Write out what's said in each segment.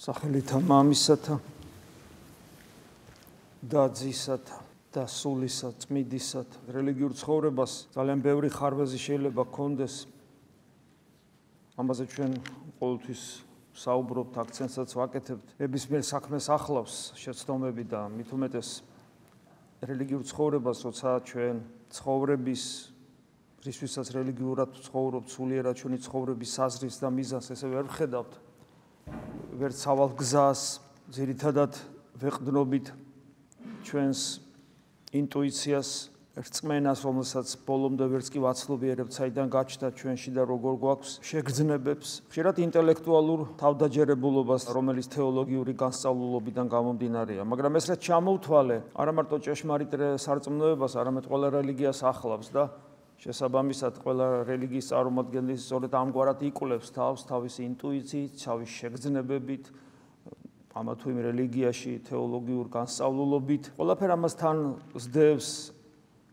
სახელითა მამისათა და ძისათა და სულისა წმიდისათა რელიგიურ ცხოვრებას ძალიან ბევრი ხარვეზი შეიძლება გქონდეს. ამაზე ჩვენ ყოველთვის საუბრობთ, აქცენტსაც ვაკეთებთ. ნებისმიერ საქმეს ახლავს შეცდომები და მით უმეტეს რელიგიურ ცხოვრებას, როცა ჩვენ ცხოვრების რისთვისაც რელიგიურად ცხოვრობთ, სულიერად ჩვენი ცხოვრების საზრისს და მიზანს ესე ვერ ვხედავთ. ვერც სავალ გზას, ძირითადად ვეყრდნობით ჩვენს ინტუიციას, რწმენას, რომელსაც ბოლომდე ვერც კი ვაცნობიერებთ, საიდან გაჩნდა ჩვენში და როგორ გვაქვს შეგრძნებებს, ხშირად ინტელექტუალურ თავდაჯერებულობას, რომელიც თეოლოგიური განსწავლულობიდან გამომდინარეა. მაგრამ ეს რაც ჩამოვთვალე, არა მარტო ჭეშმარიტ სარწმუნოებას, არამედ ყველა რელიგიას ახლავს და შესაბამისად ყველა რელიგიის წარმომადგენელი სწორედ ამგვარად იკვლევს თავს, თავისი ინტუიციით, თავის შეგრძნებებით, ამა თუ იმ რელიგიაში თეოლოგიურ განსწავლულობით. ყველაფერ ამასთან სდევს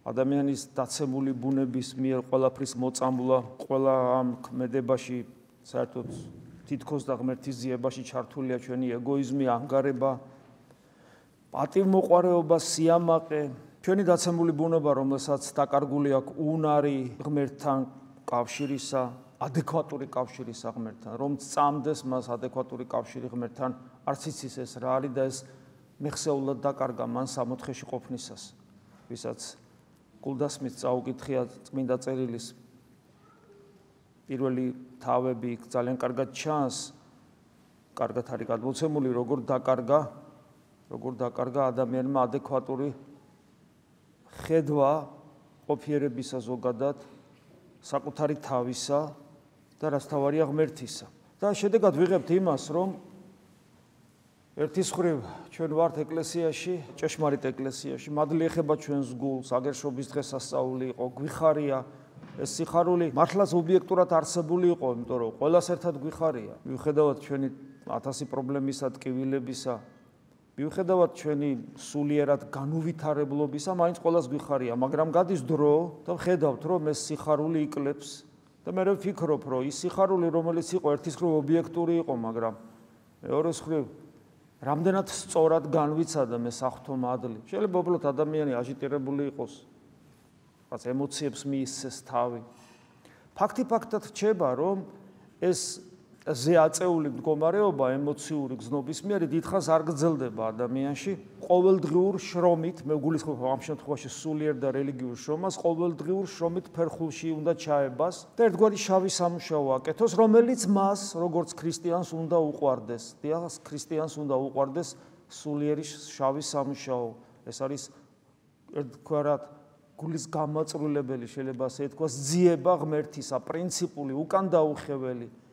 ადამიანის დაცემული ბუნების მიერ ყველაფრის მოწამვლა, ყველა ამ ქმედებაში საერთოდ თითქოს და ღმერთის ძიებაში ჩართულია ჩვენი ეგოიზმი, ანგარება, პატივმოყვარეობა, სიამაყე. ჩვენი დაცემული ბუნება, რომელსაც დაკარგული აქვს უნარი ღმერთთან კავშირისა, ადეკვატური კავშირისა ღმერთთან, რომ წამდეს მას ადეკვატური კავშირი ღმერთთან, არც იცის ეს რა არის და ეს მეხსეულად დაკარგა მან სამოთხეში ყოფნისას, ვისაც გულდასმით წაუკითხია წმინდა წერილის პირველი თავები ძალიან კარგად ჩანს, კარგად არის გადმოცემული, როგორ დაკარგა ადამიანმა ადეკვატური ხედვა ყოფიერებისა ზოგადად, საკუთარი თავისა და რაც თავარია ღმერთისა. და შედეგად ვიღებთ იმას, რომ ერთის მხრივ ჩვენ ვართ ეკლესიაში, ჭეშმარიტ ეკლესიაში, მადლი ეხება ჩვენს გულს, აგერშობის დღესასწაული იყო, გვიხარია, ეს სიხარული მართლაც ობიექტურად არსებული იყო, იმიტომ რომ ყველას ერთად გვიხარია. მიუხედავად ჩვენი 1000 პრობლემისა, ტკივილებისა, მიუხედავად ჩვენი სულიერად განუვითარებლობისა, მაინც ყველას გვიხარია, მაგრამ გადის დრო და ვხედავთ, რომ ეს სიხარული იკლებს და მე ვფიქრობ, რომ ის სიხარული, რომელიც იყო ერთის მხრივ ობიექტური იყო, მაგრამ მეორეს მხრივ რამდენად სწორად განვიცადა მე საღვთო მადლი. შეიძლება უბრალოდ ადამიანი აჟიტირებული იყოს, რაც ემოციებს მიისცეს თავი. ფაქტი ფაქტად რჩება, რომ ეს ზეაწეული მდგომარეობა ემოციური გზნობის მიერ დიდხანს არ გრძელდება ადამიანში. ყოველდღიურ შრომით, მე გულისხმობ ამ შემთხვევაში სულიერ და რელიგიურ შრომას, ყოველდღიურ შრომით ფერხულში უნდა ჩაებას და ერთგვარი შავი სამუშაო აკეთოს, რომელიც მას, როგორც ქრისტიანს უნდა უყვარდეს. დიახ, ქრისტიანს უნდა უყვარდეს სულიერი შავი სამუშაო. ეს არის ერთგვარად გულის გამაწრულებელი, შეიძლება ასე ითქვას, ძიება ღმერთისა, პრინციპული, უკან დაუხეველი.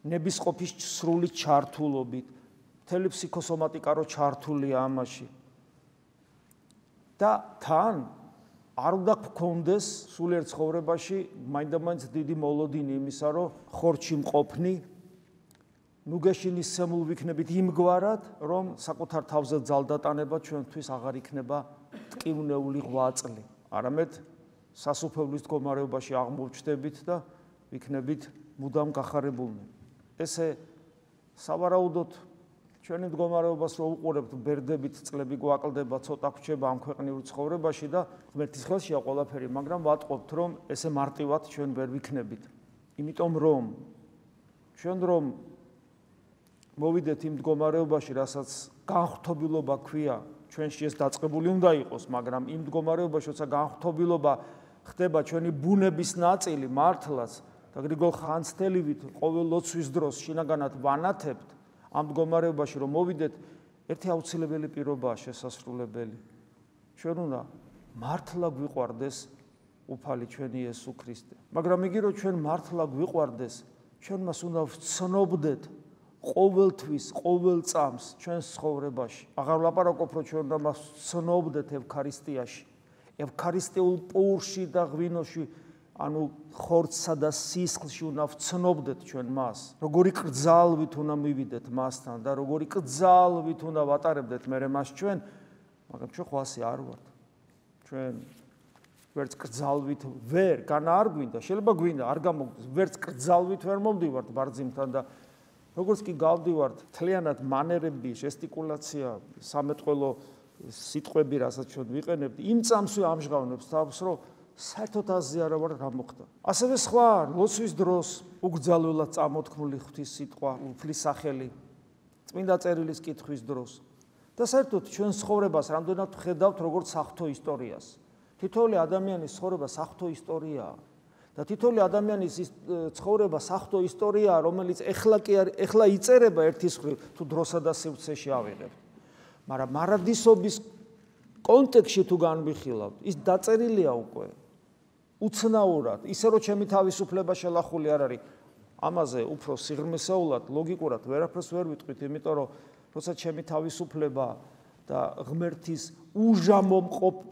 ნებისყოფის სრული ჩართულობით, მთელი ფსიქოსომატიკა რო ჩართულია ამაში. და თან არ უნდა გქონდეს სულიერ ცხოვრებაში მაინდამაინც დიდი მოლოდინი იმისა, რომ ხორჩი მყოფნი, ნუგეშინის სემულ ვიქნებით იმგვარად, რომ საკუთარ თავზე ძალდატანება ჩვენთვის აღარ იქნება ტკივნეული ღვაწლი. არამედ სასუფეველის მდგომარეობაში აღმოჩნდებით და ვიქნებით მუდამ გახარებულნი. ესე სავარაუდოდ ჩვენი მდგომარეობას რო უყურებთ, ბერდებით წლები გვაკლდება, ცოტა გვჩება ამ ქვეყნიურ ცხოვრებაში და ღმერთის ხელშია ყველაფერი, მაგრამ ვატყობთ, რომ ესე მარტივად ჩვენ ვერ ვიქნებით. იმიტომ რომ ჩვენ რომ მოვიდეთ იმ მდგომარეობაში, რასაც განღრთობილობა ქვია, ჩვენში ეს დაწყებული უნდა იყოს, მაგრამ იმ მდგომარეობაში, როცა განღრთობილობა ხდება ჩვენი ბუნების ნაწილი მართლაც და გრიგოლ ხანძთელივით ყოველ ლოცვის დროს შინაგანად ვანათებთ ამ მდგომარეობაში, რომ მოვიდეთ, ერთი აუცილებელი პირობაა შესასრულებელი. ჩვენ უნდა მართლა გვიყვარდეს უფალი ჩვენი იესო ქრისტე. მაგრამ იგი რომ ჩვენ მართლა გვიყვარდეს, ჩვენ მას უნდა ვცნობდეთ ყოველთვის, ყოველ წამს ჩვენს ცხოვრებაში. აღარ ვლაპარაკობ, რომ ჩვენ უნდა მას ვცნობდეთ ევქარისტიაში, ევქარისტიულ პურში და ღვინოში, ანუ ხორცსა და სისხლში უნდა ვცნობდეთ ჩვენ მას, როგორი კრძალვით უნდა მივიდეთ მასთან და როგორი კრძალვით უნდა ვატარებდეთ მერე მას ჩვენ, მაგრამ ჩვენ ხვასი არ ვართ. ჩვენ ვერც კრძალვით ვერ, განა არ გვინდა, შეიძლება გვინდა, არ გამოგდეს, ვერც კრძალვით ვერ მომდივართ ბარძიმთან და როგორც კი გავდივართ, მთლიანად მანერები, ჟესტიკულაცია, სამეთყველო სიტყვები, რასაც ჩვენ ვიყენებთ, იმ წამსვე ამჟღავნებს თავს, რომ საერთოდ აზრი არ ვარ რა მოხდა. ასევე სხვა ლოცვის დროს უგრძალველად წამოთქმული ღვთის სიტყვა, უფლის სახელი, წმინდა წერილის კითხვის დროს და საერთოდ ჩვენ ცხოვრებას რამდენად ვხედავთ როგორც საღვთო ისტორიას. თითოეული ადამიანის ცხოვრება საღვთო ისტორიაა და თითოეული ადამიანის ცხოვრება საღვთო ისტორიაა, რომელიც ეხლა იწერება ერთის მხრივ თუ დროსა და სივრცეში ავიღებთ. მაგრამ მარადისობის კონტექსტში თუ განვიხილავთ, ის დაწერილია უკვე უცნაურად, ისე რომ ჩემი თავისუფლება შელახული არ არის. ამაზე უფრო სიღრმისეულად, ლოგიკურად ვერაფერს ვერ ვიტყვით, იმიტომ რომ როცა ჩემი თავისუფლება და ღმერთის უჟამო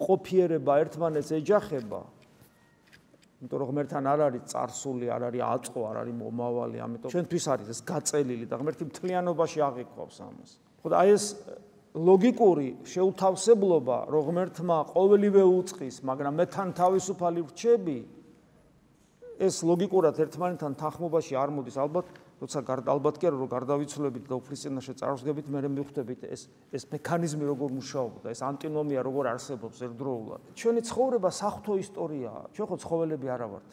ყოფიერება ერთმანეთს ეჯახება, იმიტომ რომ ღმერთთან არ არის წარსული, არ არის აწყვ, არ არის მომავალი, ამიტომ ჩვენთვის არის ეს გაწელილი და ღმერთი მთლიანობაში აღიქვავს ამას. ხო და აი ეს ლოგიკური შეუთავსებლობა, რომ ღმერთმა ყოველივე უწყის, მაგრამ მე თან თავისუფალი ვრჩები, ეს ლოგიკურად ერთმანეთთან თანხმობაში არ მოდის. ალბათ კი არა, რომ გარდავიცვლებით და უფლის წინაშე წარვსგებით, მე მივხვდებით ეს მექანიზმი როგორ მუშაობდა, ეს ანტინომია როგორ არსებობს ერთდროულად. ჩვენი ცხოვრება საღვთო ისტორიაა. ჩვენ ხო ცხოველები არა ვართ.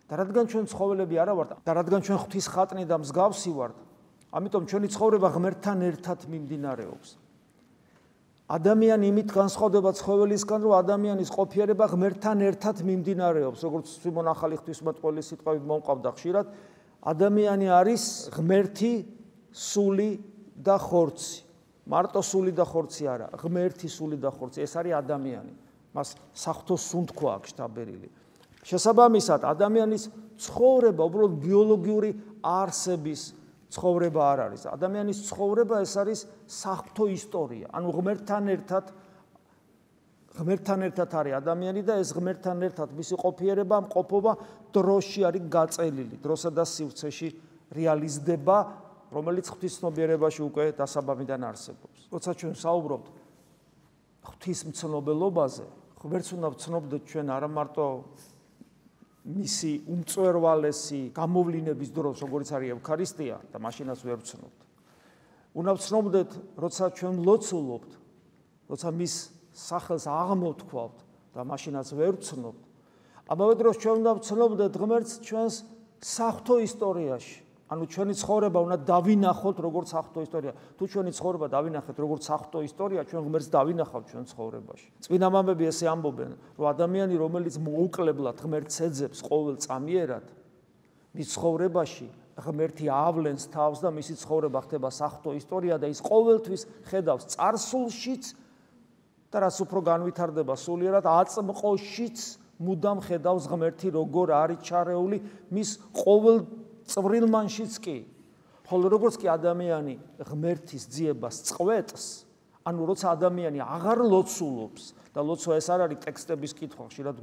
და რადგან ჩვენ ცხოველები არა ვართ, და რადგან ჩვენ ღვთის ხატნი და მსგავსი ვართ, ამიტომ ჩვენი ცხოვრება ღმერთთან ერთად მიმდინარეობს. ადამიანი იმით განსხვავდება ცხოველისგან, რომ ადამიანის ყოფიერება ღმერთთან ერთად მიმდინარეობს, როგორც სიმონ ახალი ღვთისმეტყველის სიტყვებით მომყავდა ხშირად, ადამიანი არის ღმერთი, სული და ხორცი. მარტო სული და ხორცი არა, ღმერთი, სული და ხორცი, ეს არის ადამიანი. მას საღვთო სუნთქვა აქვს შთაბერილი. შესაბამისად, ადამიანის ცხოვრება უბრალოდ ბიოლოგიური არსების ცხოვრება არ არის. ადამიანის ცხოვრება ეს არის საღვთო ისტორია. ანუ ღმერთთან ერთად არის ადამიანი და ეს ღმერთთან ერთად მისი ყოფიერება, მყოფობა დროში არის გაწელილი, დროსა და სივრცეში რეალიზდება, რომელიც ღვთისმცნობიერებაში უკვე დასაბამიდან არსებობს. როცა ჩვენ საუბრობთ ღვთისმცნობელობაზე, ღმერთს უნდა ვცნობდეთ ჩვენ არა მარტო მისი უმწვერვალესი გამოვლინების დროს, როგორც არის ევქარისტია და მაშინაც ვერ ვცნობთ. უნდა ვცნობდეთ, როცა ჩვენ ლოცულობთ, როცა მის სახელს აღმოვთქვავთ და მაშინაც ვერ ვცნობთ. ამავე დროს ჩვენ უნდა ვცნობდეთ ღმერთს ჩვენს საღვთო ისტორიაში. ანუ ჩვენი ცხოვრება უნდა დავინახოთ როგორც საღვთო ისტორია. თუ ჩვენი ცხოვრება დავინახეთ როგორც საღვთო ისტორია, ჩვენ ღმერთს დავინახავთ ჩვენ ცხოვრებაში. წმინდა მამები ესე ამბობენ, რომ ადამიანი, რომელიც მოუკლებლად ღმერთს ეძებს ყოველ წამიერად, მის ცხოვრებაში ღმერთი ავლენს თავს და მისი ცხოვრება ხდება საღვთო ისტორია და ის ყოველთვის ხედავს წარსულშიც და რაც უფრო განვითარდება სულიერად, აწმყოშიც მუდამ ხედავს ღმერთი როგორ არის ჩარეული მის ყოველ წვრილმანშიც კი. ხოლო როგორც კი ადამიანი ღმერთის ძიებას წყვეტს, ანუ როცა ადამიანი აღარ ლოცულობს და ლოცვა ეს არ არის ტექსტების კითხვა, ხშირად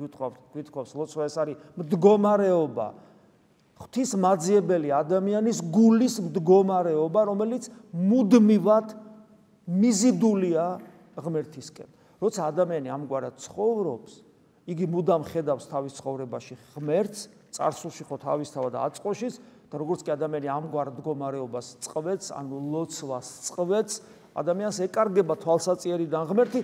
გვითხოვს, ლოცვა ეს არის მდგომარეობა, ღვთისმაძიებელი ადამიანის გულის მდგომარეობა, რომელიც მუდმივად მიზიდულია ღმერთისკენ. როცა ადამიანი ამგვარად ცხოვრობს, იგი მუდამ ხედავს თავის ცხოვრებაში ღმერთს, წარსულში ხო თავისთავად და აწყვოშიც და როგორც კი ადამიანი ამგვარ მდგომარეობას წყვეტს, ანუ ლოცვას წყვეტს, ადამიანს ეკარგება თვალსაწიერიდან ღმერთი,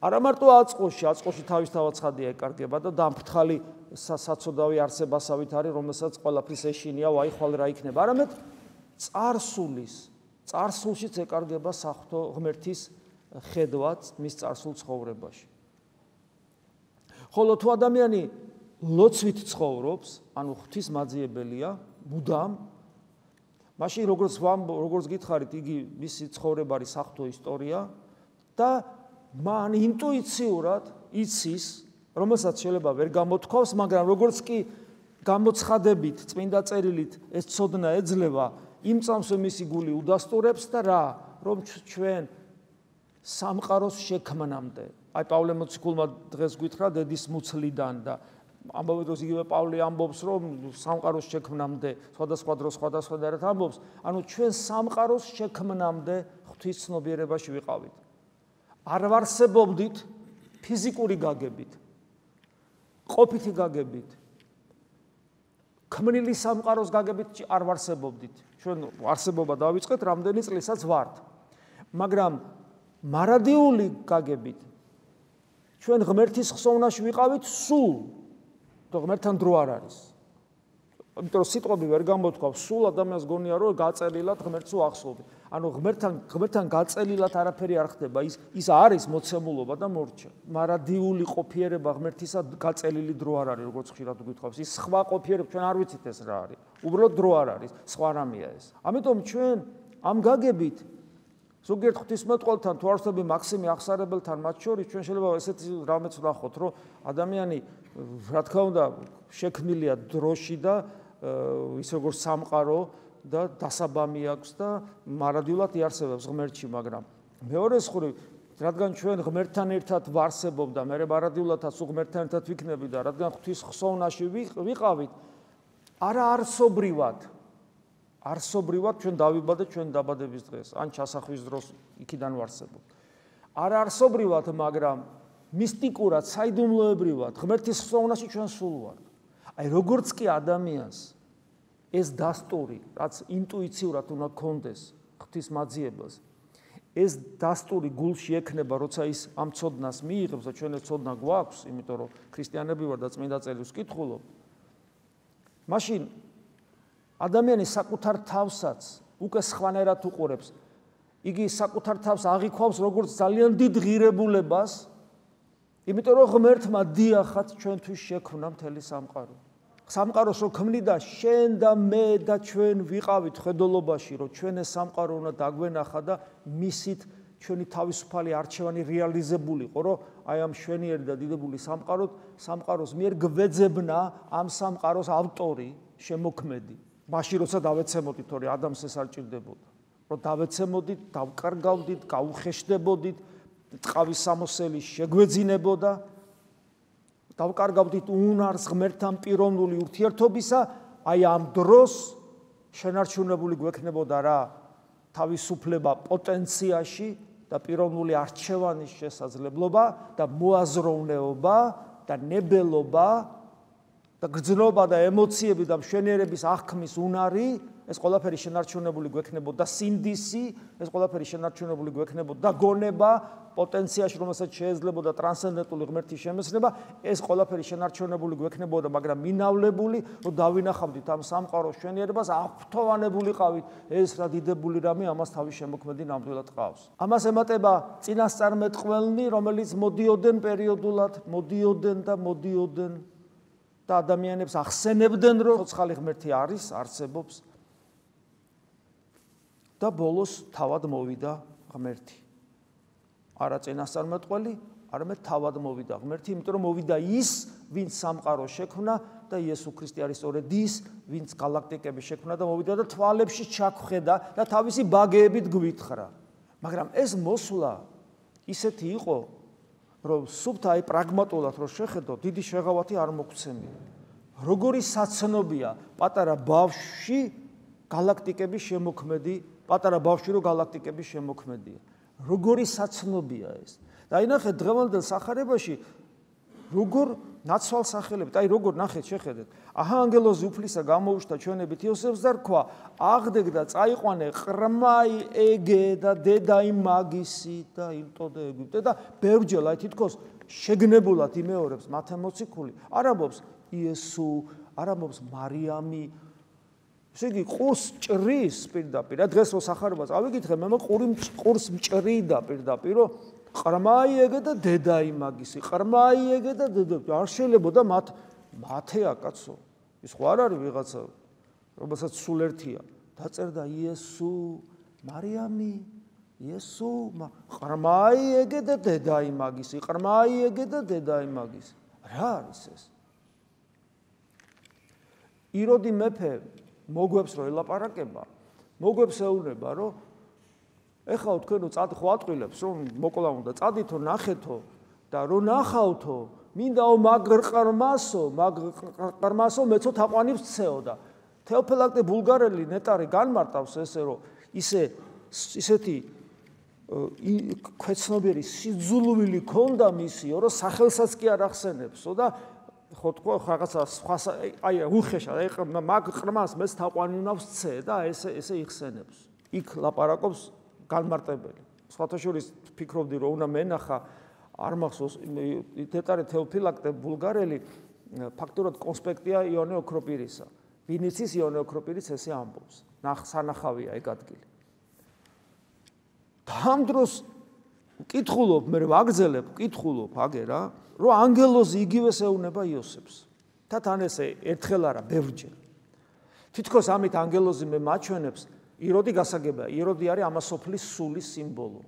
არა მარტო აწყვოში თავისთავად ცხადია ეკარგება და დამფრთხალი საცოდავი არსებასავით არის, რომელსაც ყველაფრის ეშინია, ვაი ხვალ რა იქნება, არამედ წარსულშიც ეკარგება საღვთო ღმერთის ხედვაც მის წარსულ ცხოვრებაში. ხოლო თუ ადამიანი ლოცვით ცხოვრობს, ანუ ღვთისმაძიებელია, მუდამ, მაშინ როგორც გითხარით, იგი მისი ცხოვრება არის საღვთო ისტორია და მან ინტუიციურად იცის, რომელსაც შეიძლება ვერ გამოთქვავს, მაგრამ როგორც კი გამოცხადებით, წმინდა წერილით ეს ცოდნა ეძლევა, იმ წამსვე მისი გული უდასტურებს და რა, რომ ჩვენ სამყაროს შექმნამდე. აი პავლე მოციქულმა დღეს გითხრა დედის მუცლიდან და ამავე დროს იგივე პავლე ამბობს, რომ სამყაროს შექმნამდე, სხვადასხვა დროს სხვადასხვანაირად ამბობს, ანუ ჩვენ სამყაროს შექმნამდე ღვთისმცნობიერებაში ვიყავით. არ ვარსებობდით ფიზიკური გაგებით, ყოფითი გაგებით, ქმნილი სამყაროს გაგებით არ ვარსებობდით. ჩვენ არსებობა დავიწყეთ რამდენი წლისაც ვართ. მაგრამ მარადიული გაგებით ჩვენ ღმერთის ხსოვნაში ვიყავით სულ. და ღმერთთან დრო არ არის. იმიტომ რომ სიტყვები ვერ გამოთქვა, სულ ადამიანს გონია რომ გაწელილად ღმერთს უახსოვდით. ანუ ღმერთთან გაწელილად არაფერი არ ხდება, ის არის მოცემულობა და მორჩა. მარადიული ყოფიერება ღმერთისა გაწელილი დრო არ არის, როგორც ხშირად გვითხოვს. ის სხვა ყოფიერება ჩვენ არ ვიცით ეს რა არის. უბრალოდ დრო არ არის, სხვა რამეა ეს. ამიტომ ჩვენ ამ გაგებით ზოგიერთ ღვთისმეტყველთან თუ არსები მაქსიმე აღსარებელთან მათ შორის ჩვენ შეიძლება ესეთი რამეც ვნახოთ, რომ ადამიანი რა თქმა უნდა შექმნილია დროში და ის როგორც სამყარო და დასაბამი აქვს და მარადიულად იარსებებს ღმერთში, მაგრამ მეორე მხრივ, რადგან ჩვენ ღმერთთან ერთად ვარსებობ და მე მარადიულადაც ღმერთთან ერთად ვიქნები და რადგან ღვთის ხსოვნაში ვიყავით, არასობრივად ჩვენ დავიბადეთ ჩვენ დაბადების დღეს, ან ჩასახვის დროს იქიდან ვარსებობ. არასობრივად, მაგრამ მისტიკურად, საიდუმლოებრივად ღმერთის ხსოვნაში ჩვენ სულ ვართ. აი როგორც კი ადამიანს ეს დასტური, რაც ინტუიციურად უნდა გქონდეს ღვთისმაძიებელს, ეს დასტური გულში ექნება, როცა ის ამ ცოდნას მიიღებს და ჩვენ ეს ცოდნა გვაქვს, იმიტომ რომ ქრისტიანები ვარ და წმინდა წერილს ვკითხულობ. მაშინ ადამიანი საკუთარ თავსაც უკვე სხვანაირად უყურებს. იგი საკუთარ თავს აღიქვავს როგორც ძალიან დიდ ღირებულებას, იმიტომ რომ ღმერთმა დიახაც ჩვენთვის შექმნა მთელი სამყარო. სამყაროს რო ქმნიდა შენ და მე და ჩვენ ვიყავით ხედოლობაში, რომ ჩვენ ეს სამყარო უნდა დაგვენახა და მისით ჩვენი თავისუფალი არჩევანი რეალიზებულიყო, რომ აი ამ შვენიერი და დიდებული სამყაროს მიერ გვეძებნა ამ სამყაროს ავტორი, შემოქმედი. მაშინ როცა დავეცემოდით, თორე ადამიანს ეს არ ჭირდებოდა. რომ დავეცემოდით, დავკარგავდით, გაუხეშდებოდით, წყავის სამოსელი შეგვეძინებოდა, დავკარგავდით უნარს ღმერთთან პიროვნული ურთიერთობისა, აი ამ დროს შენარჩუნებული გვექნებოდა რა თავისუფლება პოტენციაში და პიროვნული არჩევანის შესაძლებლობა და მოაზროვნეობა და ნებელობა და გრძნობა და ემოციები და მშვენიერების აღქმის უნარი, ეს ყველაფერი შენარჩუნებული გვექნებოდა სინდისი, ეს ყველაფერი შენარჩუნებული გვექნებოდა გონება, პოტენციაში, რომელსაც შეეძლებოდა ტრანსცენდენტული ღმერთის შემეცნება, ეს ყველაფერი შენარჩუნებული გვექნებოდა, მაგრამ მინავლებული, რომ დავინახავდით ამ სამყაროს შვენიერებას, აღფრთოვანებულიყავით, ეს რა დიდებული რამე, ამას თავის შემოქმედი ნამდვილად ყავს. ამას ემატება წინასწარმეტყველნი, რომელიც მოდიოდნენ პერიოდულად, მოდიოდნენ და ადამიანებს ახსენებდნენ, რომ ცოცხალი ღმერთი არის, არსებობს და ბოლოს თავად მოვიდა ღმერთი. არა წინასწარმეტყველი, არამედ თავად მოვიდა ღმერთი, იმიტომ რომ მოვიდა ის, ვინც სამყაროს შექმნა და იესო ქრისტე არის სწორედ ის, ვინც გალაქტიკების შექმნა და მოვიდა და თვალებში ჩაგვხედა და თავისი ბაგეებით გვითხრა. მაგრამ ეს მოსვლა ისეთი იყო, რომ სუფთა აი პრაგმატულად რო შეხედო, დიდი შეღავათი არ მოგცემია. როგორი საცნობია პატარა ბავშვი გალაქტიკების შემოქმედი, პატარა ბავშვი რო გალაქტიკების შემოქმედია. როგორი საცნობია ეს. და აი ნახეთ დღევანდელ სახარებაში როგორ ნაცვალ სახელებით, აი როგორ ნახეთ შეხედეთ. აჰანგელოზი უფლისა გამოუშთა ჩვენებით იოსებს და რქვა, აღდგა წაიყვანე ყრმაი ეგე და დედაი მაგისი და ილტოდე ეგვიპტე და ბევრჯერ აი თითქოს შეგნებულად იმეორებს მათემოციკული, არამობს იესო, არამობს მარიამი. ესე იგი ყურს ჭრის პირდაპირ. დღეს რო სახარებას ავიკითხე, მე ყურს მჭრიდა პირდაპირ, რომ ყრმაი ეგე და დედაი მაგისი, ყრმაი ეგე და დედა. არ შეიძლებოდა მათეა კაცო. ის ხო არ არის ვიღაცა, რომელსაც სულ ერთია. დაწერდა იესო, მარიამი, იესო, ყრმაი ეგე და დედაი მაგისი, ყრმაი ეგე და დედაი მაგისი. რა არის ეს? იროდი მეფე მოგვებს რო ელაპარაკება, მოგვებს ეუბნება, რომ ეხლა თქვენო ხო ატყილებს, რომ მოკლა უნდა წადითო, ნახეთო და რო ნახავთო, მინდაო მაგრყრმასო მეცო თაყვანებს ცეო და თეოფილაქტე ბულგარელი ნეტარი განმარტავს ესე, რომ ისეთი ქვეცნობიერი სიძულვილი ქონდა მისიო, რომ სახელსაც კი არ ახსენებსო და ხო თქვა რაღაცა სხვა აი უხეშად აი მაგ ყრმას მეც თაყვანი უნდა ვცე და ესე იხსენებს. იქ ლაპარაკობს განმარტებელი. სხვათა შორის ფიქრობდი რომ უნდა მენახა არ მახსოვს დეტარე თეოფილაქტე ბულგარელი ფაქტურად კონსპექტია იონე ოქროპირისა. ვინც ის იონე ოქროპირის ესე ამბობს. სანახავია ეგ ადგილი. ამ დროს ვკითხულობ, მე ვაგრძელებ, ვკითხულობ აგე რა, რომ ანგელოზი იგივეს ეუნება იოსებს. და თან ესე ერთხელ არა, ბევრჯერ. თითქოს ამით ანგელოზი მე მაჩვენებს, იროდი გასაგებია, იროდი არის ამასოფლის სულის სიმბოლო.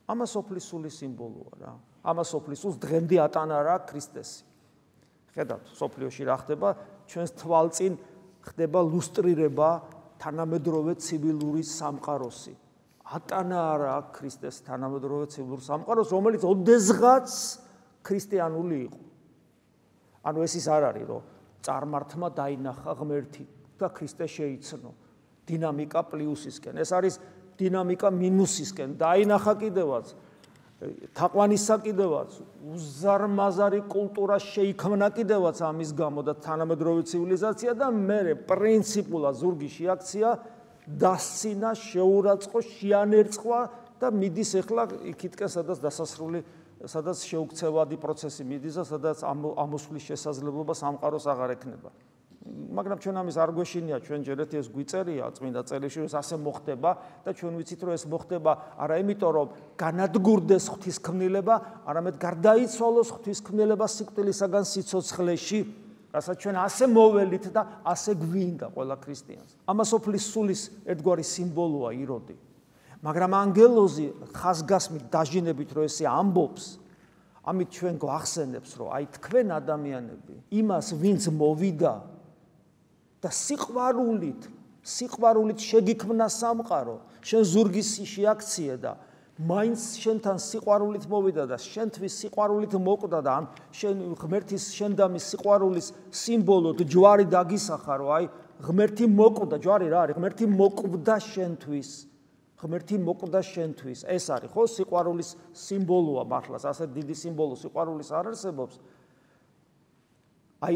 ამასოფლის სულის სიმბოლოა რა. ამასოფლის სულს დღემდე ატანა რა ქრისტესი. ხედავთ, სოფლიოში რა ხდება, ჩვენს თვალწინ ხდება ლუსტრირება თანამედროვე ცივილური სამყაროსი. ატანა რა ქრისტეს თანამედროვე ცივილურ სამყაროს, რომელიც ოდესღაც ქრისტიანული იყო. ანუ ეს ის არ არის, რომ წარმართმა დაინახა ღმერთი და ქრისტე შეიცნო. დინამიკა პლუსისკენ. ეს არის დინამიკა მინუსისკენ. დაინახა კიდევაც თაყვანისა კიდევაც უზარმაზარი კულტურა შეიქმნა კიდევაც ამის გამო და თანამედროვე ცივილიზაცია და მე პრინციპულად ზურგი შეაქცია დასცინა, შეურაცხყო, შეანერწყვა და მიდის ახლა იქითკენ სადაც დასასრული, სადაც შეუქცევადი პროცესი მიდის და სადაც ამოსვლის შესაძლებლობა სამყაროს აღარ ექნება. მაგრამ ჩვენ ამის არ გვეშინია, ჩვენ ჯერეთ ეს გვიწერია წმინდა წერილში, რომ ასე მოხდება და ჩვენ ვიცით რომ ეს მოხდება არა იმიტომ რომ განადგურდეს ღვთისქმნილება, არამედ გარდაიცვალოს ღვთისქმნილება სიკვდილისაგან სიცოცხლეში, რასაც ჩვენ ასე მოველით და ასე გვინდა ყველა ქრისტიანს. ამასოფლის სულის ერთგვარი სიმბოლოა იროდი. მაგრამ ანგელოზი ხაზგასმით დაჟინებით რომ ესე ამბობს, ამით ჩვენ გვახსენებს რომ აი თქვენ ადამიანები იმას ვინც მოვიდა და სიყვარულით შეგიქმნა სამყარო, შენ ზურგის შეაქციე და მაინც შენთან სიყვარულით მოვიდა და შენთვის სიყვარულით მოკვდა და ამ შენ ღმერთის შენდამის სიყვარულის სიმბოლოდ ჯვარი დაგისახა, რომ აი ღმერთი მოკვდა, ჯვარი რა არის? ღმერთი მოკვდა შენთვის. ღმერთი მოკვდა შენთვის. ეს არის ხო სიყვარულის სიმბოლოა მართლაც, ასე დიდი სიმბოლო სიყვარულის არ არსებობს. აი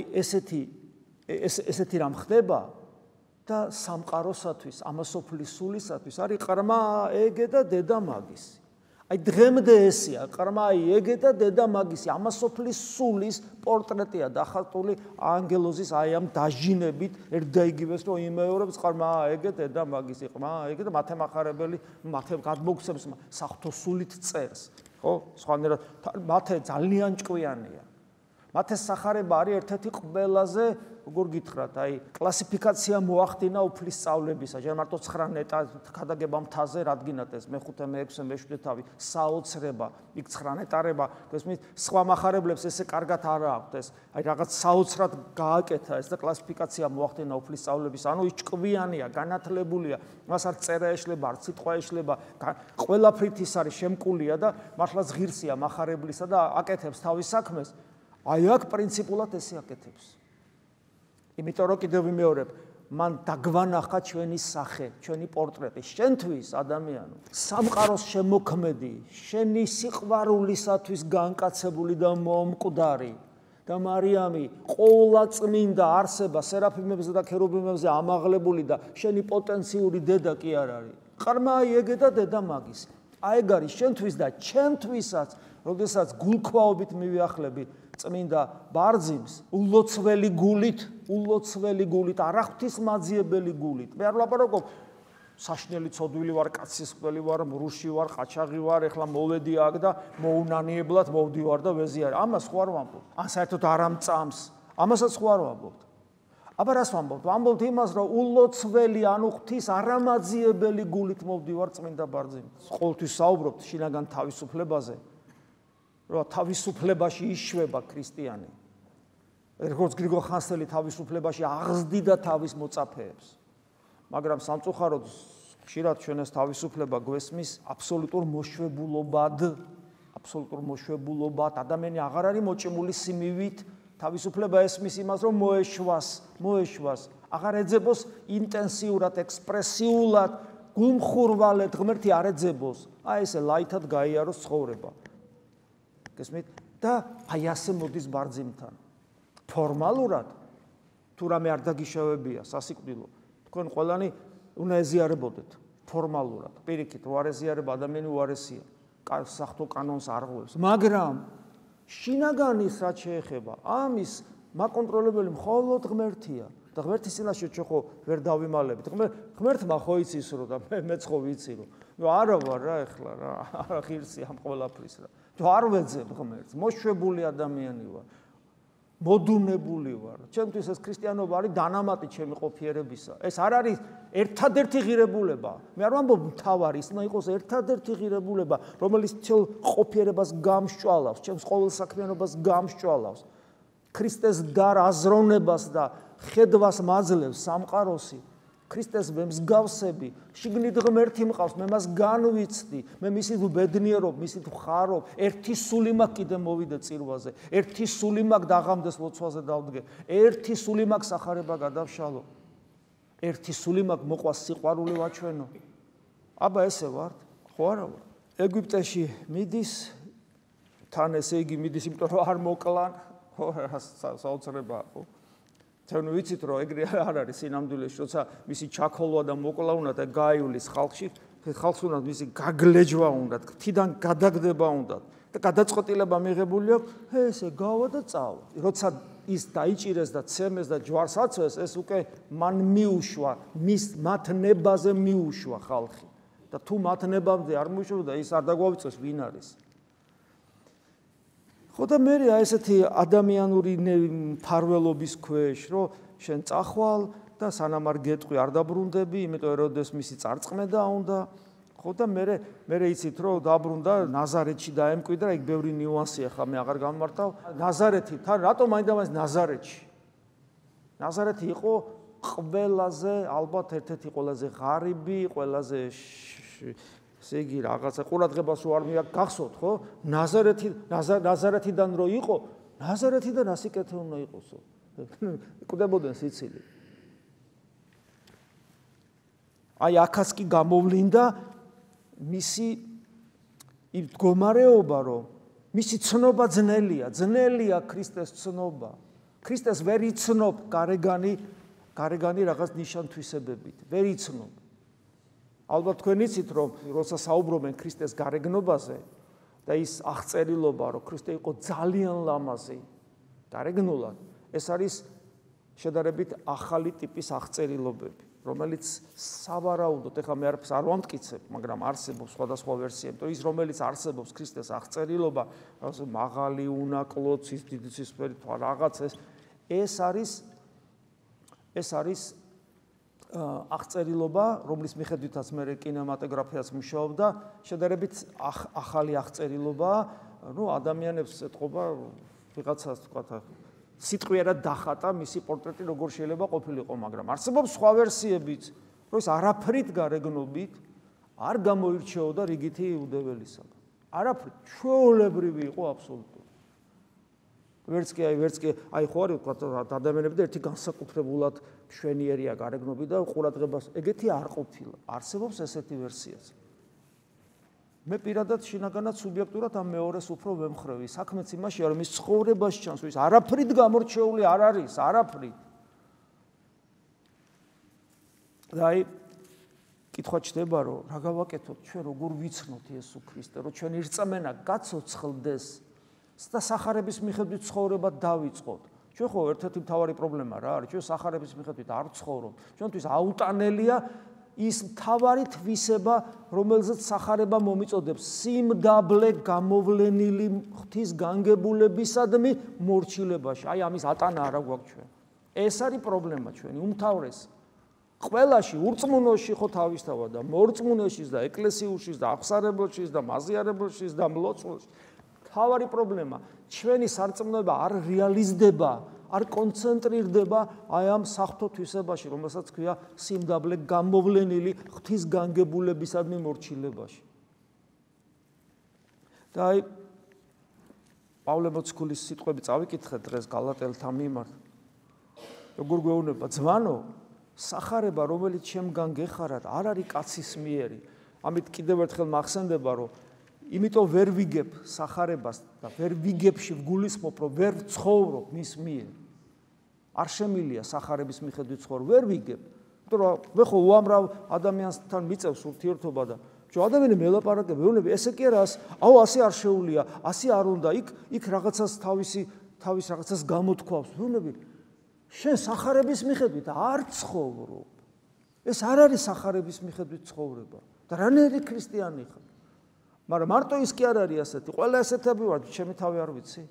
ესეთი რამ ხდება და სამყაროსათვის, ამასოფლის სულისათვის არის ყრმა ეგე და დედა მაგისი. აი დღემდე ესეა, ყრმა ეგე და დედა მაგისი, ამასოფლის სულის პორტრეტია დახატული ანგელოზის აი ამ დაჟინებით ერთ და იგივეს რომ იმეორებს ყრმა ეგე დედა მაგისი, ყრმა ეგე და მათემახარებელი მათე გადმოგცემს საღვთო სულით წერს, ხო? სხვანაირად მათე ძალიან ჭკვიანია. მათეს სახარება არის ერთ-ერთი ყველაზე, როგორ გითხრათ, აი კლასიფიკაცია მოახდინა უფლის სწავლებისა. ჯერ მარტო 9 ნეტა გადაგება მთაზე, რადგანაც ეს მე-5, მე-6, მე-7 თავი საოცრება, იქ 9 ნეტარება, გესმით, სხვა מחარებლებს ესე კარგად არ აქვთ ეს. აი რაღაც საოცრად გააკეთა ეს და კლასიფიკაცია მოახდინა უფლის სწავლების. ანუ ის ჭკვიანია, განათლებულია, მას არ წერა ეშლება, არ სიტყვა ეშლება, ყველაფრით ის არის შემკულია და მართლაც ღირსია מחარებლისა და აკეთებს თავის საქმეს. აი აქ პრინციპულად ესე აკეთებს. იმიტომ რომ კიდევ ვიმეორებ, მან დაგვანახა ჩვენი სახე, ჩვენი პორტრეტი, შენთვის ადამიანო, სამყაროს შემოქმედი, შენი სიყვარულისათვის განკაცებული და მომკვდარი და მარიამი ყოვლადწმინდა არსება სერაფიმებზე და ქერუბიმებზე ამაღლებული და შენი პოტენციური დედა კი არ არის. ყრმა ეგე და დედა მაგისი. აი ეგ არის შენთვის და ჩემთვისაც, როდესაც გულქვაობით მივიახლები წმინდა ბარძიმს, ულოცველი გულით, არახთისმაძიებელი გულით. მე არ ვლაპარაკობ, საშნელი ცოდვილი ვარ, კაცისყელი ვარ, მრუში ვარ, ყაჩაღი ვარ, ეხლა მოვედი აქ და მოუნანიებლად მოვდივარ და ვეზიარ. ამას ხო არ ვამბობ. ან საერთოდ არ ამწამს. ამასაც ხო არ ვამბობ. აბა რას ვამბობ? ვამბობ იმას, რომ ულოცველი, ანუ ღვთის არამაძიებელი გულით მოვდივარ წმინდა ბარძიმს. ყოველთვის საუბრობთ შინაგან თავისუფლებაზე. რომ თავისუფლებაში იშვება ქრისტიანი. როგორც გრიგოლ ხანძთელი თავისუფლებაში აღზდიდა თავის მოწაფეებს. მაგრამ სამწუხაროდ ხშირად ჩვენ ეს თავისუფლება გვესმის აბსოლუტურ მოშვებულობად, ადამიანი აღარ არის მოჭიმული სიმივით, თავისუფლება ესმის იმას, რომ მოეშვას, აღარ ეძებოს ინტენსიურად, ექსპრესიულად, გულმხურვალედ, ღმერთი არ ეძებოს. აი ესე ლაითად გაიაროს ცხოვრება. გესმით? და აი ასე მოდის ბარძიმთან. ფორმალურად თუ რამე არ დაგიშევებია სასიკვდილო, თქვენ ყველანი უნდა ეზიარებოდეთ ფორმალურად. პირიქით, უარ ეზიარება ადამიანი უარესია. საღვთო კანონს არღვევს, მაგრამ შინაგანის რაც შეეხება, ამის მაკონტროლებელი მხოლოდ ღმერთია. და ღმერთის წინაშე ჩვენ ხო ვერ დავიმალებით. ღმერთმა ხო იცის რომ და მეც ხო ვიცი რომ არა ვარ რა ეხლა რა, არა ღირსი ამ ყველაფრის რა. თუ არ ვეძებ ღმერთს, მოშვებული ადამიანი ვარ. მოდუნებული ვარ. ჩემთვის ეს ქრისტიანობა არის დანამატი ჩემი ყოფიერებისა. ეს არ არის ერთადერთი ღირებულება. მე არ ვამბობ მთავარი, ის უნდა იყოს ერთადერთი ღირებულება, რომელიც თელ ყოფიერებას გამსჭვალავს, ჩემს ყოველ საქმიანობას გამსჭვალავს. ქრისტეს დარ აზროვნებას და ხედვას მაძლევს სამყაროსი. ქრისტეს მსგავსები, შიგნით ღმერთი მყავს, მე მას განვიცდი, მე მისით ვბედნიერობ, მისით ვხარობ, ერთი სული მაქვს კიდე მოვიდე წირვაზე, ერთი სული მაქვს დაღამდეს ლოცვაზე დავდგე, ერთი სული მაქვს სახარება გადავშალო, ერთი სული მაქვს მოყვა სიყვარული ვაჩვენო. აბა ესე ვართ, ხო არა ვარ? ეგვიპტეში მიდის, თან ესე იგი მიდის, იმიტომ რომ არ მოკლან, ხო, საოცრებაა, ხო? თქვენ ვიცით რომ ეგრე არ არის სინამდვილეში, როცა მისი ჩაქოლვა და მოკლა უნდა და გაიulis ხალხში, ხალხს უნდა მისი გაგლეჯვა უნდა, თიდან გადაგდება უნდა და გადაწყვეტილება მიღებული აქვს, ესე გავა და წავა. როცა ის დაიჭირეს და ცემეს და ჯვარს აცვეს, ეს უკვე მან მიუშვა, მათ ნებაზე მიუშვა ხალხი. და თუ მათ ნებამდე არ მიუშვა, ის არ დაგვავიწეს ვინ არის. ხო და მე ესეთი ადამიანური მფარველობის ქვეშ, რომ შენ წახვალ და სანამ არ გეტყვი არ დაბრუნდები, იმიტომ ეროდეს მისი წარწმედა უნდა. ხო და მე იცით რომ დაბრუნდა ნაზარეთში დაემკვიდრა, იქ ბევრი ნიუანსია, ხა მე აღარ გამმართავ. ნაზარეთი, თან რატომ მაინდა-მაინც ნაზარეთში? ნაზარეთი იყო ყველაზე ალბათ ერთ-ერთი ყველაზე ღარიბი, ყველაზე ესე იგი რაღაცა ყურადღებას რო არ მიაქვს გახსოვთ ხო? ნაზარეთიდან რო იყო, ნაზარეთიდან ასიკეთე უნდა იყოსო. კვდებოდნენ სიცილი. აი აქაც კი გამოვლინდა მისი მდგომარეობა, რომ მისი ცნობა ძნელია, ძნელია ქრისტეს ცნობა. ქრისტეს ვერ იცნობ გარეგანი რაღაც ნიშან-თვისებებით, ვერ იცნობ. ალბათ თქვენ იცით რომ როცა საუბრობენ ქრისტეს გარეგნობაზე და ის აღწერილობა რომ ქრისტე იყო ძალიან ლამაზი გარეგნულად, ეს არის შედარებით ახალი ტიპის აღწერილობები, რომელიც სავარაუდოდ, ეხლა მე არაფერს არ ვამტკიცებ, მაგრამ არსებობს სხვადასხვა ვერსია, იმიტომ ის რომელიც არსებობს ქრისტეს აღწერილობა, მაღალი, უნაკლო, დიდი ცისფერი თვალ რაღაც ეს არის აღწერილობა, რომლის მიხედვითაც მე კინემატოგრაფიას მუშაობდა, შედარებით ახალი აღწერილობა, ადამიანებს ეთყობა ვიღაცას თქვა სიტყვიერად დახატა მისი პორტრეტი როგორ შეიძლება ყოფილიყო, მაგრამ არსებობს სხვა ვერსიებიც, რომ ის არაფრით გარეგნობით არ გამოირჩეოდა რიგითი იუდეველისაგან. არაფრით, ჩვეულებრივი იყო აბსოლუტურად. ვერც კი ხო არის თქვა ადამიანები და ერთი განსაკუთრებულად მშვენიერია გარეგნობით და ყურადღებას ეგეთი არ ყოფილა. არსებობს ესეთი ვერსიაც. მე პირადად შინაგანად სუბიექტურად ამ მეორეს უფრო ვემხრევი. საქმეც იმაშია, რომ ის ცხოვრებაში ჩანს, ის არაფრით გამორჩეული არ არის, არაფრით. და აი კითხვა ჩდება, რომ რა გავაკეთოთ ჩვენ, როგორ ვიცნოთ იესო ქრისტე, რომ ჩვენი რწმენა გაცოცხლდეს და სახარების მიხედვით ცხოვრება დავიწყოთ. ჩვენ ხო ერთ-ერთი მთავარი პრობლემა რა არის, ჩვენ სახარების მიხედვით არ ვცხოვრობ. ჩვენთვის აუტანელია ის მთავარი თვისება, რომელზეც სახარება მომიწოდებს, სიმდაბლე გამოვლენილი ღვთის განგებულებისადმი მორჩილებაში. აი ამის ატანა არა გვაქვს ჩვენ. ეს არის პრობლემა ჩვენი უმთავრესი. ყველაში ურწმუნოში ხო თავისთავად და მორწმუნეშიც და ეკლესიურშიც და აღსარებელშიც და მაზიარებელშიც და მლოცველში. თავარი პრობლემა, ჩვენი სარწმუნოება არ რეალიზდება, არ კონცენტრირდება აი ამ საღვთო თვისებაში, რომელსაც ქვია სიმდაბლე გამოვლენილი ღვთის განგებულებისადმი მორჩილებაში. და აი პავლე მოციქულის სიტყვები წავიკითხეთ დღეს გალატელთა მიმართ. როგორ გვეუბნება ძმანო, სახარება, რომელიც შემგან გეხარათ, არ არის კაცის მიერი. ამით კიდევ ერთხელ მახსენდება, რომ იმიტომ ვერ ვიგებ სახარებას და ვერ ვიგებში ვგულისხმობ, რომ ვერ ვცხოვრობ მის მიერ. არ შემილია სახარების მიხედვით ცხოვრ, ვერ ვიგებ. იმიტომ რომ მე ხო უამრავ ადამიანთან მიწევს ურთიერთობა და ადამიანი მელაპარაკება, ეუბნები, ესე კი არა, ასე არ შეუულია, ასე არ უნდა, იქ რაღაცას თავის რაღაცას გამოთქვავს. ეუბნები, შენ სახარების მიხედვით არ ცხოვრობ. ეს არ არის სახარების მიხედვით ცხოვრება და რანაირი ქრისტიანი ხარ. მაგრამ მარტო ის კი არ არის ასეთი, ყველა ესეთები ვარ, ჩემი თავი არ ვიცი.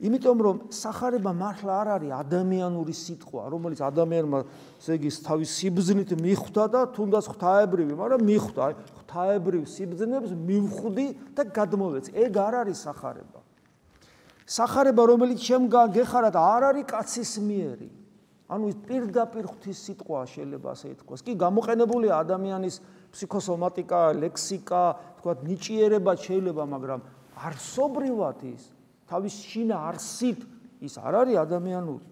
იმიტომ რომ სახარება მართლა არ არის ადამიანური სიტყვა, რომელიც ადამიანმა ესე იგი თავის სიბრძნით მიხვდა და თუნდაც ღვთაებრივი, მაგრამ მიხვდა, ღვთაებრივ სიბრძნებს მივხვდი და გადმოვეცი. ეგ არ არის სახარება. სახარება, რომელიც შემგან გეხარათ, არ არის კაცისმიერი. ანუ ის პირდაპირ ღვთის სიტყვა შეიძლება ასე ითქვას. კი გამოყენებულია ადამიანის ფსიქოსომატიკა, ლექსიკა, თქვათ ნიჭიერება შეიძლება, მაგრამ არსობრივად ის თავის შინა არსით ის არ არის ადამიანური.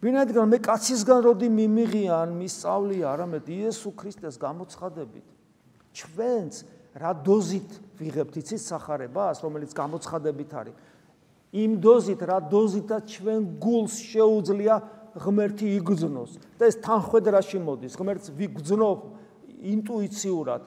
ვინაიდან მე კაცისგან როდი მიმიღია ან მისწავლია, არამედ იესო ქრისტეს გამოცხადებით, ჩვენც რა დოზით ვიღებთ იცით სახარებას, რომელიც გამოცხადებით არის. იმ დოზით, რა დოზითაც ჩვენ გულს შეუძლია ღმერთი იგრძნოს და ეს თანხვედრაში მოდის, ღმერთს ვიგრძნობ ინტუიციურად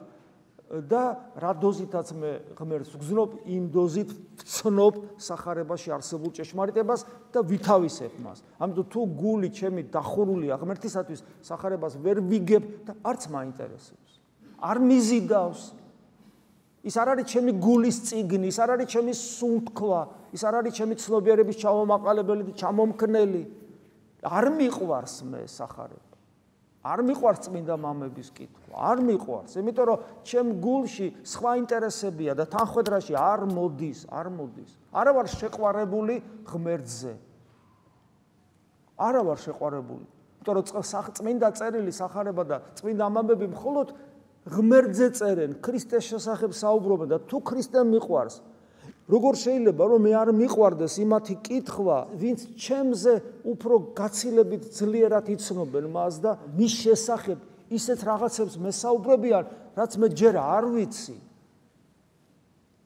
და რა დოზითაც მე ღმერთს ვგრძნობ, იმ დოზით ვცნობ სახარებაში არსებულ ჭეშმარიტებას და ვითავისებ მას. ამიტომ თუ გული ჩემი დახურულია ღმერთისათვის, სახარებას ვერ ვიგებ და არც მაინტერესებს. არ მიზიდავს. ის არ არის ჩემი გულის წიგნი, ის არ არის ჩემი სუნთქვა, ის არ არის ჩემი ცნობიერების ჩამომაყალებელი და ჩამომქნელი. არ მიყვარს მე სახარება. არ მიყვარს წმინდა მამების კითხვა, არ მიყვარს, იმიტომ რომ ჩემ გულში სხვა ინტერესებია და თანხვედრაში არ მოდის. არა ვარ შეყვარებული ღმერთზე. არა ვარ შეყვარებული. იმიტომ რომ წმინდა წერილი სახარება და წმინდა მამები მხოლოდ ღმერთზე წერენ, ქრისტეს შესახებ საუბრობენ და თუ ქრისტემ მიყვარს, როგორ შეიძლება რომ მე არ მიყვარდეს იმათი კითხვა, ვინც ჩემზე უფრო გაცილებით ძლიერად იცნობენ მას და მის შესახებ ისეთ რაღაცებს მესაუბრებიან, რაც მე ჯერ არ ვიცი.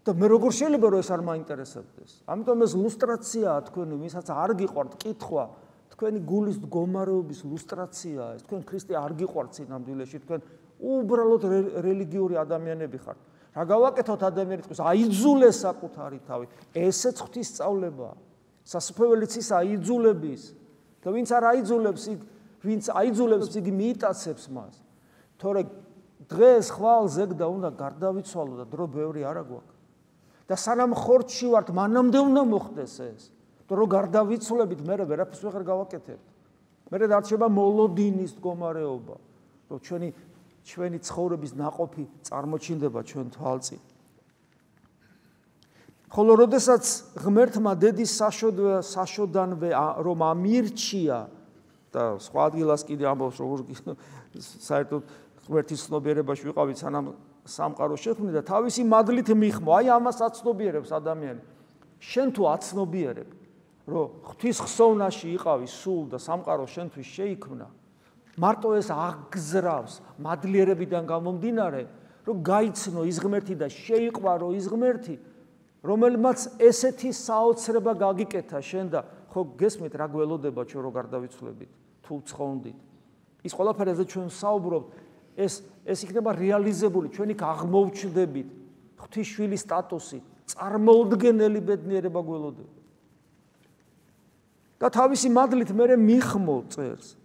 და მე როგორ შეიძლება რომ ეს არ მაინტერესებდეს? ამიტომ ეს ლუსტრაციაა თქვენი, ვისაც არ გიყვართ კითხვა, თქვენი გულის მდგომარეობის ლუსტრაციაა ეს. თქვენ ქრისტე არ გიყვართ სინამდვილეში, თქვენ უბრალოდ რელიგიური ადამიანები ხართ. რა გავაკეთოთ ადამიანის წყვილს, აიძულეს საკუთარი თავი. ესეც ღვთისწავლებაა. სასუფეველიც ის აიძულების. და ვინც არ აიძულებს, ვინც აიძულებს, იგი მიიტაცებს მას. თორე დღეს ხვალ ზეგდა უნდა გარდავიცვალო და დრო ბევრი არა გვაქვს. და სანამ ხორცში ვართ, მანამდე უნდა მოხდეს ეს. რომ გარდავიცვლებით, მე ვერაფერს ვეღარ გავაკეთებთ. მე დარჩება მოლოდინის მდგომარეობა, რომ ჩვენი ცხოვრების ნაყოფი წარმოჩინდება ჩვენ თვალწინ. ხოლო როდესაც ღმერთმა დედის საშოდანვე რომ ამირჩია და სხვა ადგილას კიდე ამბობს, როგორ საერთოდ ღმერთის ცნობიერებაში ვიყავით სანამ სამყარო შექმნი და თავისი მადლით მიხმო. აი ამას აცნობიერებს ადამიანი. შენ თუ აცნობიერებ, რომ ღვთის ხსოვნაში იყავი სულ და სამყარო შენთვის შეიქმნა, მარტო ეს აღგზრავს მადლიერებიდან გამომდინარე, რომ გაიცნო ის ღმერთი და შეიყვარო ის ღმერთი, რომელმაც ესეთი საოცრება გაგიკეთა შენ და ხო გესმით რა გველოდება ჩვენ რო გარდავიცვლებით, თუ ცხონდით. ის ყველაფერზე ჩვენ საუბრობთ, ეს იქნება რეალიზებული, ჩვენ იქ აღმოვჩნდებით ღვთისშვილის სტატუსით, წარმოუდგენელი ბედნიერება გველოდება. და თავისი მადლით მე მიხმო წერს.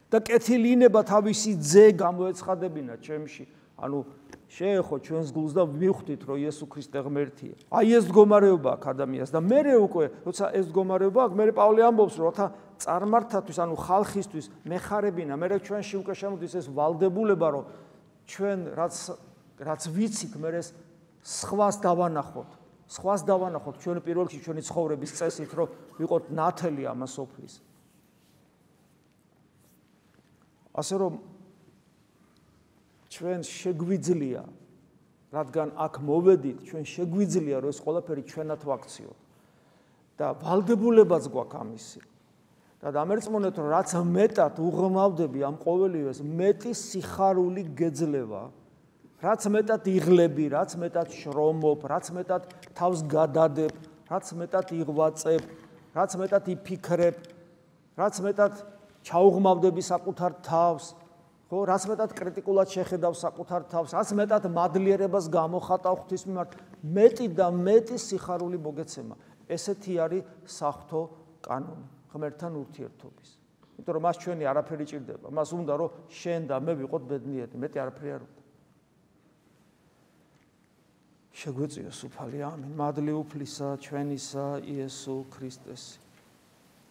და კეთილინება თავისი ძე გამოეცხადებინა ჩემში. ანუ შეეხო ჩვენს გულს და მივხვდით, რომ იესო ქრისტე ღმერთია. აი ეს მდგომარეობა აქვს ადამიანს და მე უკვე, როცა ეს მდგომარეობა აქვს, მე პავლე ამბობს, რომ რათა წარმართათვის, ანუ ხალხისთვის მეხარებინა, მე ჩვენში უკვე შემოდის ეს ვალდებულება, რომ ჩვენ რაც ვიცით, მე ეს სხვას დავანახოთ. სხვას დავანახოთ ჩვენ პირველ რიგში ჩვენი ცხოვრების წესით, რომ ვიყოთ ნათელი ამას სოფლის. ასე რომ ჩვენ შეგვიძლია, რადგან აქ მოვედით, ჩვენ შეგვიძლია, რომ ეს ყველაფერი ჩვენად ვაქციოთ. და ვალდებულებაც გვაქვს ამისი. და დამერწმუნეთ, რომ რაც მეტად უღრმავდები ამ ყოველივეს, მეტი სიხარული გეძლევა, რაც მეტად იღლები, რაც მეტად შრომობ, რაც მეტად თავს გადადებ, რაც მეტად იღვაწებ, რაც მეტად იფიქრებ, რაც მეტად ჩაუღმავდები საკუთარ თავს, ხო, რაც მეტად კრიტიკულად შეხედავ საკუთარ თავს, რაც მეტად მადლიერებას გამოხატავ ღვთის მიმართ, მეტი და მეტი სიხარული მოგეცემა. ესეთი არის საღვთო კანონი, ღმერთთან ურთიერთობის. იმიტომ რომ მას ჩვენი არაფერი ჭირდება, მას უნდა რომ შენ და მე ვიყოთ ბედნიერი, მეტი არაფერი არ უნდა. შეგვეწიოს სუფალი, ამინ. მადლი უფლისა ჩვენისა იესო ქრისტეს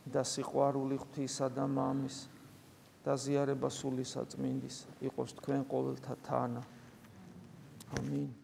და სიყვარული ღვთისა და მამის და ზიარება სული საწმინდის იყოს თქვენ ყოველთა თანა. ამინ.